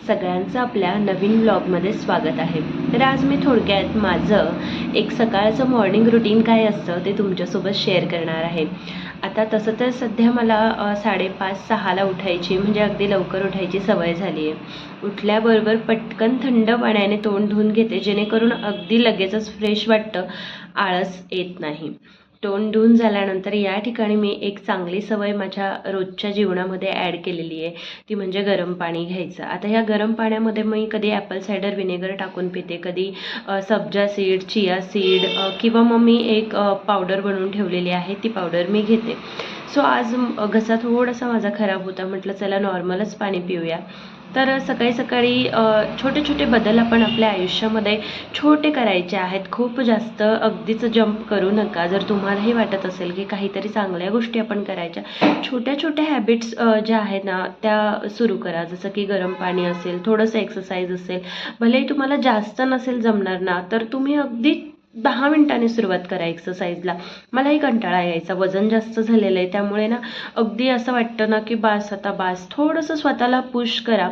सगळ्यांचं आपल्या नवीन व्लॉगमध्ये स्वागत आहे। तर आज मी थोडक्यात माझं एक सकाळचं मॉर्निंग रुटीन काय असतं ते तुमच्यासोबत शेअर करणार आहे। आता तसं तर सध्या मला 5:30-6ला उठायची म्हणजे अगदी लवकर उठायची सवय झाली आहे। उठल्याबरोबर पटकन थंड पाण्याने तोंड धुवून घेते, जेणेकरून अगदी लगेचच फ्रेश वाटतं, आळस येत नाही। तोंड धुवून झाल्यानंतर या ठिकाणी मी एक चांगली सवय माझ्या रोजच्या जीवनामध्ये ॲड केलेली आहे, ती म्हणजे गरम पाणी घ्यायचं। आता ह्या गरम पाण्यामध्ये मी कधी ॲपल सायडर व्हिनेगर टाकून पिते, कधी सब्जा सीड, चिया सीड किंवा मग मी एक पावडर बनवून ठेवलेली आहे, ती पावडर मी घेते। सो आज घसा थोडासा माझा खराब होता, म्हटलं चला नॉर्मलच पाणी पिऊया। तर सकाळी सकाळी छोटे छोटे बदल आपण आपल्या आयुष्यामध्ये छोटे करायचे आहेत, खूप जास्त अगदीच जंप करू नका। जर तुम्हालाही वाटत असेल की काहीतरी चांगल्या गोष्टी आपण करायच्या, छोट्या छोट्या हॅबिट्स ज्या आहेत ना त्या सुरू करा। जसं की गरम पाणी असेल, थोडंसं एक्सरसाइज असेल, भलेही तुम्हाला जास्त नसेल जमणार ना तर तुम्ही अगदी 10 मिनिटांनी सुरुवात करा एक्सरसाइजला। मलाही कंटाळा यायचा, वजन जास्त झालेलं आहे, त्यामुळे ना अगदी असं वाटतं ना की बास आता बास, थोडंसं स्वतःला पुश करा।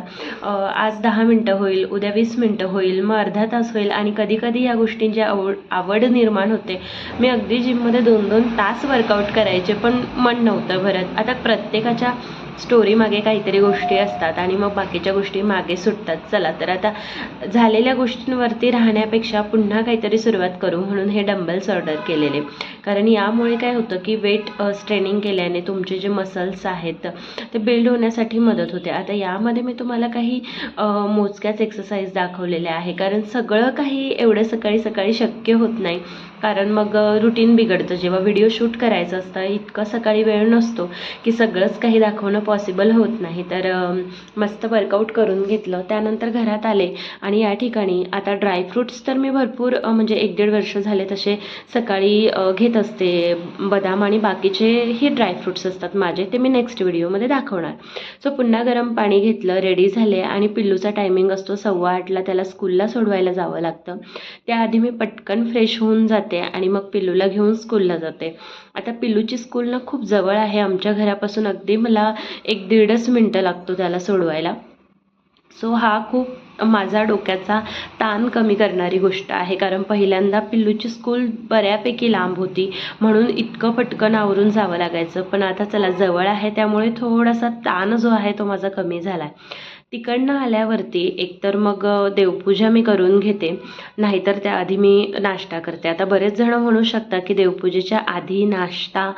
आज 10 मिनटं होईल, उद्या 20 मिनटं होईल, मग अर्धा तास होईल, आणि कधी कधी या गोष्टींची आवड निर्माण होते। मी अगदी जिममध्ये 2-2 तास वर्कआउट करायचे, पण मन नव्हतं भरत। आता प्रत्येकाच्या स्टोरी मागे काहीतरी गोष्टी असतात आणि मग बाकीच्या गोष्टी मागे सुटतात। चला तर आता झालेल्या गोष्टींवरती राहण्यापेक्षा पुन्हा काहीतरी सुरुवात करू म्हणून हे डंबल्स ऑर्डर केलेले। कारण यामुळे काय होतं की वेट स्ट्रेनिंग केल्याने तुमचे जे मसल्स आहेत ते बिल्ड होण्यासाठी मदत होते। आता यामध्ये मी तुम्हाला काही मोजक्याच एक्सरसाइज दाखवलेल्या आहे, कारण सगळं काही एवढं सकाळी सकाळी शक्य होत नाही, कारण मग रुटीन बिघडतं। जेव्हा व्हिडिओ शूट करायचं असतं इतकं सकाळी वेळ नसतो की सगळंच काही दाखवणं पॉसिबल होत नाही। तर मस्त वर्कआउट करून घेतलं, त्यानंतर घरात आले आणि या ठिकाणी आता ड्रायफ्रूट्स तर मी भरपूर म्हणजे 1-1.5 वर्ष झाले तसे सकाळी घेत असते। बदाम आणि बाकीचे हे ड्रायफ्रूट्स असतात माझे, ते मी नेक्स्ट व्हिडिओमध्ये दाखवणार। सो पुन्हा गरम पाणी घेतलं, रेडी झाले आणि पिल्लूचा टायमिंग असतो 8:15ला, त्याला स्कूलला सोडवायला जावं लागतं। त्याआधी मी पटकन फ्रेश होऊन जाते आणि मग पिल्लूला घेऊन स्कूलला जाते। आता पिल्लूची स्कूल ना खूप जवळ आहे आमच्या घरापासून, अगदी मला 1-1.5 मिनटं लागतो त्याला सोडवायला। सो हा खूप माझा डोक्याचा ताण कमी करणारी गोष्ट आहे, कारण पहिल्यांदा पिल्लूची स्कूल बऱ्यापैकी लांब होती म्हणून इतकं पटकन आवरून जावं लागायचं, पण आता चला जवळ आहे त्यामुळे थोडासा ताण जो आहे तो माझा कमी झाला आहे। तिकडनं आल्यावरती एकतर मग देवपूजा मी करून घेते, नाहीतर त्याआधी मी नाश्ता करते। आता बरेच जण म्हणू शकता की देवपूजेच्या आधी नाश्ता,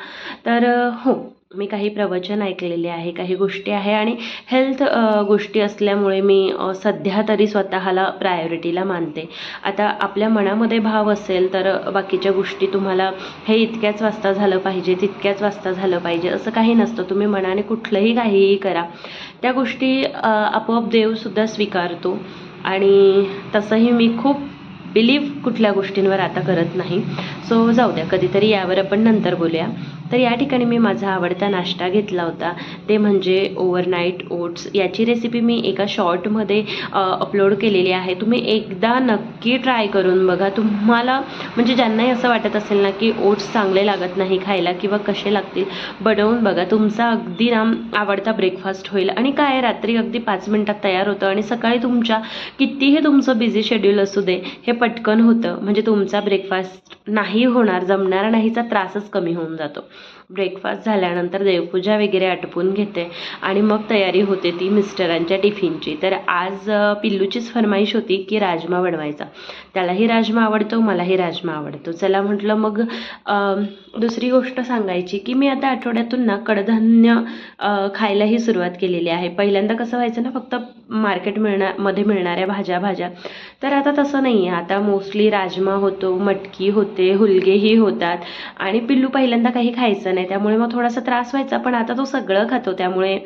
तर हो, मी काही प्रवचन ऐकलेले आहे, काही गोष्टी आहे आणि हेल्थ गोष्टी असल्यामुळे मी सध्या तरी स्वतःला प्रायोरिटीला मानते। आता आपल्या मनामध्ये भाव असेल तर बाकीच्या गोष्टी तुम्हाला हे इतक्याच वाजता झालं पाहिजे, तितक्याच वाजता झालं पाहिजे असं काही नसतं। तुम्ही मनाने कुठलंही काहीही करा, त्या गोष्टी आपोआप देवसुद्धा स्वीकारतो। आणि तसंही मी खूप बिलीव्ह कुठल्या गोष्टींवर आता करत नाही। सो जाऊ द्या, कधीतरी यावर आपण नंतर बोलूया। तर या ठिकाणी मी माझा आवडता नाश्ता घेतला होता, ते म्हणजे ओव्हरनाईट ओट्स। याची रेसिपी मी एका शॉर्टमध्ये अपलोड केलेली आहे, तुम्ही एकदा नक्की ट्राय करून बघा। तुम्हाला म्हणजे ज्यांनाही असं वाटत असेल ना की ओट्स चांगले लागत नाही खायला किंवा कसे लागतील, बनवून बघा, तुमचा अगदी ना आवडता ब्रेकफास्ट होईल। आणि काय, रात्री अगदी 5 मिनिटात तयार होतं आणि सकाळी तुमच्या कितीही तुमचं बिझी शेड्यूल असू दे, हे पटकन होतं, म्हणजे तुमचा ब्रेकफास्ट नाही होणार, जमणार नाहीचा त्रासच कमी होऊन जातो। ब्रेकफास्ट झाल्यानंतर देवपूजा वगैरे आटपून घेते आणि मग तयारी होते ती मिस्टरांच्या टिफिनची। तर आज पिल्लूचीच फरमाईश होती की राजमा बनवायचा, त्यालाही राजमा आवडतो, मलाही राजमा आवडतो। चला म्हटलं मग दुसरी गोष्ट सांगायची की मी आता आठवड्यातून ना कडधान्य खायलाही सुरुवात केलेली आहे। पहिल्यांदा कसं व्हायचं ना, फक्त मार्केटमध्ये मिळणाऱ्या भाज्या, तर आता तसं नाही आहे। आता मोस्टली राजमा होतो, मटकी होते, हुलगेही होतात, आणि पिल्लू पहिल्यांदा काही खायचं नाही त्यामुळे मग थोडासा त्रास व्हायचा, पण आता तो सगळं खातो, त्यामुळे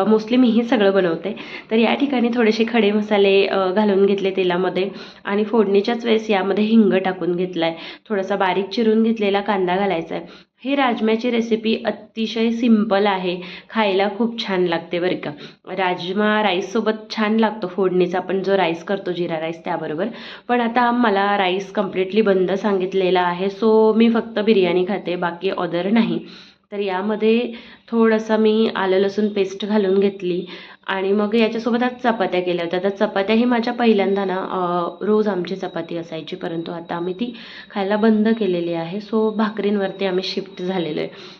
मोस्टली मीही सगळं बनवते। तर या ठिकाणी थोडेसे खडे मसाले घालून घेतले तेलामध्ये आणि फोडणीच्याच वेळेस यामध्ये हिंग टाकून घेतला आहे, थोडासा बारीक चिरून घेतलेला कांदा घालायचा आहे। ही राजम्याची रेसिपी अतिशय सिंपल आहे, खायला खूप छान लागते बरं का। राजमा राईससोबत छान लागतो, फोडणीचा आपण जो राईस करतो जिरा राईस त्याबरोबर। पण आता मला राईस कम्प्लिटली बंद सांगितलेला आहे, सो मी फक्त बिर्याणी खाते, बाकी अदर नाही। तर यामध्ये थोडंसं मी आलं लसूण पेस्ट घालून घेतली आणि मग याच्यासोबत आज चपात्या केल्या होत्या. तर चपात्याही माझ्या पहिल्यांदा ना रोज आमची चपाती असायची, परंतु आता आम्ही ती खायला बंद केलेली आहे. सो भाकरींवरती आम्ही शिफ्ट झालेलो आहे.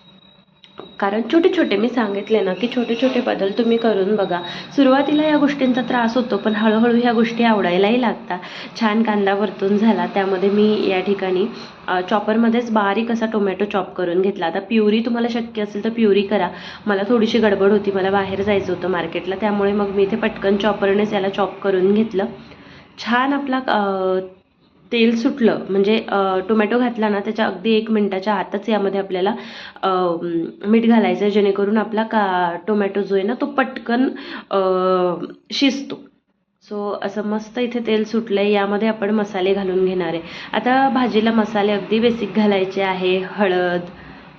कारण छोटे छोटे मी सांगितले ना की छोटे छोटे बदल तुम्ही करून बघा. सुरुवातीला या गोष्टींचा त्रास होतो, पण हळूहळू ह्या गोष्टी आवडायलाही लागतात. छान कांदा परतून झाला, त्यामध्ये मी या ठिकाणी चॉपरमध्येच बारीक असा टोमॅटो चॉप करून घेतला. आता प्युरी तुम्हाला शक्य असेल तर प्युरी करा. मला थोडीशी गडबड होती, मला बाहेर जायचं होतं मार्केटला, त्यामुळे मग मी इथे पटकन चॉपरनेच याला चॉप करून घेतलं. छान आपला तेल सुटलं म्हणजे टोमॅटो घातला ना त्याच्या अगदी 1 मिनिटाच्या आतच यामध्ये आपल्याला मीठ घालायचं आहे, जेणेकरून आपला टोमॅटो जो आहे ना तो पटकन शिजतो. सो असं मस्त इथे तेल सुटलं आहे. यामध्ये आपण मसाले घालून घेणार आहे. आता भाजीला मसाले अगदी बेसिक घालायचे आहे. हळद,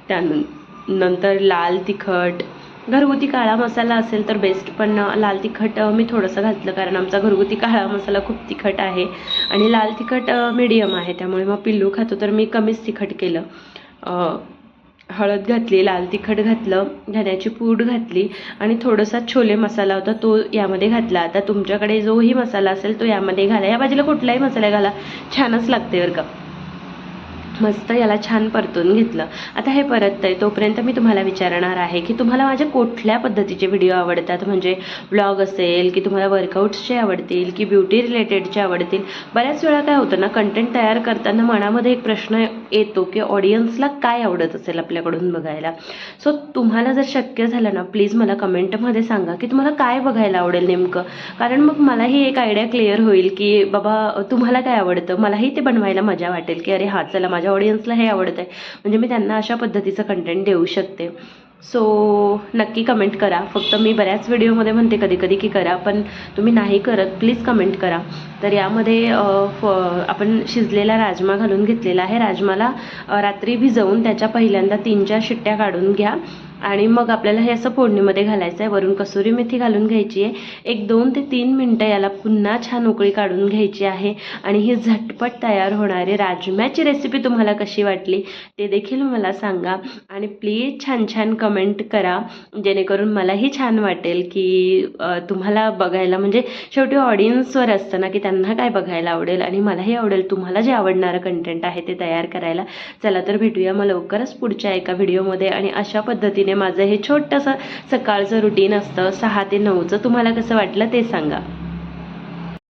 त्यानंतर लाल तिखट, घरगुती काळा मसाला असेल तर बेस्ट, पण लाल तिखट मी थोडंसं घातलं कारण आमचा घरगुती काळा मसाला खूप तिखट आहे आणि लाल तिखट मीडियम आहे, त्यामुळे मग पिल्लू खातो तर मी कमीच तिखट केलं. हळद घातली, लाल तिखट घातलं, धण्याची पूड घातली आणि थोडासा छोले मसाला होता तो यामध्ये घातला. आता तुमच्याकडे जोही मसाला असेल तो यामध्ये घाला. या भाजीला कुठलाही मसाला घाला, छानच लागते बरं का. मस्त याला छान परतून घेतलं. आता हे परततं आहे तोपर्यंत मी तुम्हाला विचारणार आहे की तुम्हाला माझ्या कुठल्या पद्धतीचे व्हिडिओ आवडतात. म्हणजे व्लॉग असेल की तुम्हाला वर्कआउट्सचे आवडतील की ब्युटी रिलेटेडचे आवडतील. बऱ्याच वेळा काय होतं ना, कंटेंट तयार करताना मनामध्ये एक प्रश्न येतो की ऑडियन्सला काय आवडत असेल आपल्याकडून बघायला. सो तुम्हाला जर शक्य झालं ना, प्लीज मला कमेंटमध्ये सांगा की तुम्हाला काय बघायला आवडेल नेमकं. कारण मग मलाही एक आयडिया क्लिअर होईल की बाबा तुम्हाला काय आवडतं. मलाही ते बनवायला मजा वाटेल की अरे हां चला माझ्या ऑडियन्सला हे आवडत आहे, म्हणजे मी त्यांना अशा पद्धतीचं कंटेंट देऊ शकते. सो नक्की कमेंट करा. फक्त मी बऱ्याच व्हिडिओमध्ये म्हणते कधी कधी की करा, पण तुम्ही नाही करत, प्लीज कमेंट करा. तर यामध्ये आपण शिजलेला राजमा घालून घेतलेला आहे. राजमाला रात्री भिजवून त्याच्या पहिल्यांदा 3-4 शिट्ट्या काढून घ्या आणि मग आपल्याला हे असं फोडणीमध्ये घालायचं आहे. वरून कसुरी मेथी घालून घ्यायची आहे. 1-2 ते 3 मिनटं याला पुन्हा छान उकळी काढून घ्यायची आहे. आणि ही झटपट तयार होणारी राजम्याची रेसिपी तुम्हाला कशी वाटली ते देखील मला सांगा. आणि प्लीज छान छान कमेंट करा, जेणेकरून मलाही छान वाटेल की तुम्हाला बघायला, म्हणजे शेवटी ऑडियन्सवर असतं ना की त्यांना काय बघायला आवडेल आणि मलाही आवडेल तुम्हाला जे आवडणारं कंटेंट आहे ते तयार करायला. चला तर भेटूया मग लवकरच पुढच्या एका व्हिडिओमध्ये. आणि अशा पद्धतीने माझं हे छोटंसं सकाळचं रुटीन असतं 6 ते 9चं. तुम्हाला कसं वाटलं ते सांगा.